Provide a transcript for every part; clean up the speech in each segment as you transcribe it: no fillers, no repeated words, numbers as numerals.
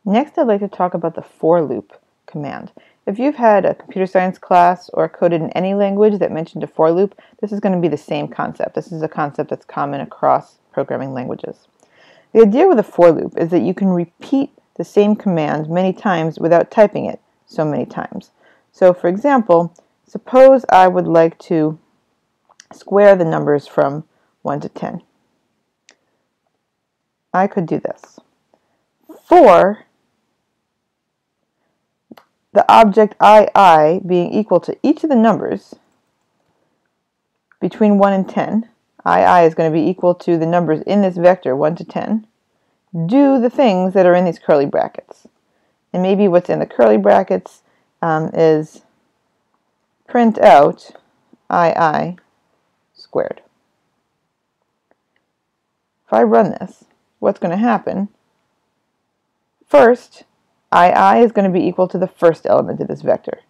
Next, I'd like to talk about the for loop command. If you've had a computer science class or coded in any language that mentioned a for loop, this is going to be the same concept. This is a concept that's common across programming languages. The idea with a for loop is that you can repeat the same command many times without typing it so many times. So for example, suppose I would like to square the numbers from 1 to 10. I could do this. For the object I being equal to each of the numbers between 1 and 10, I is going to be equal to the numbers in this vector 1 to 10, do the things that are in these curly brackets. And maybe what's in the curly brackets is print out I squared. If I run this, what's going to happen? First, I is going to be equal to the first element of this vector.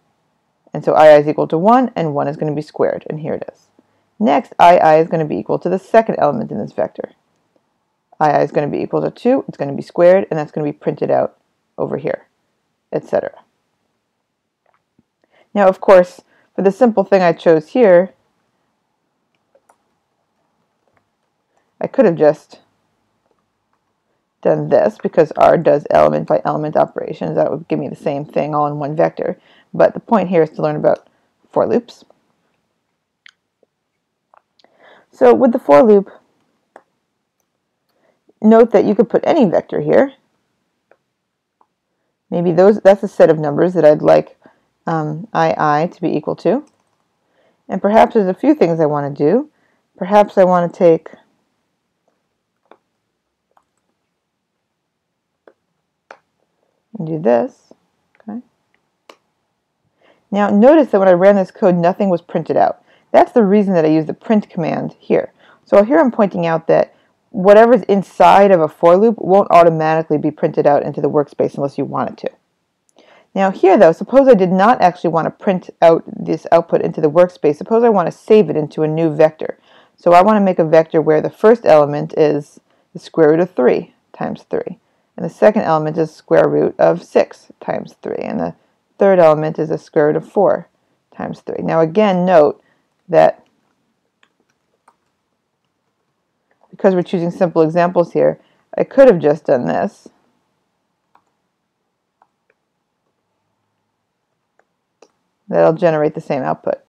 And so I is equal to 1, and 1 is going to be squared, and here it is. Next, I is going to be equal to the second element in this vector. I is going to be equal to 2, it's going to be squared, and that's going to be printed out over here, etc. Now, of course, for the simple thing I chose here, I could have just done this, because R does element by element operations. That would give me the same thing all in one vector. But the point here is to learn about for loops. So with the for loop, note that you could put any vector here. Maybe that's a set of numbers that I'd like I to be equal to. And perhaps there's a few things I want to do. Perhaps I want to take and do this. Okay. Now notice that when I ran this code, nothing was printed out. That's the reason that I use the print command here. So here I'm pointing out that whatever's inside of a for loop won't automatically be printed out into the workspace unless you want it to. Now here though, suppose I did not actually want to print out this output into the workspace. Suppose I want to save it into a new vector. So I want to make a vector where the first element is the square root of 3 times 3. And the second element is square root of 6 times 3. And the third element is the square root of 4 times 3. Now again, note that because we're choosing simple examples here, I could have just done this. That'll generate the same output.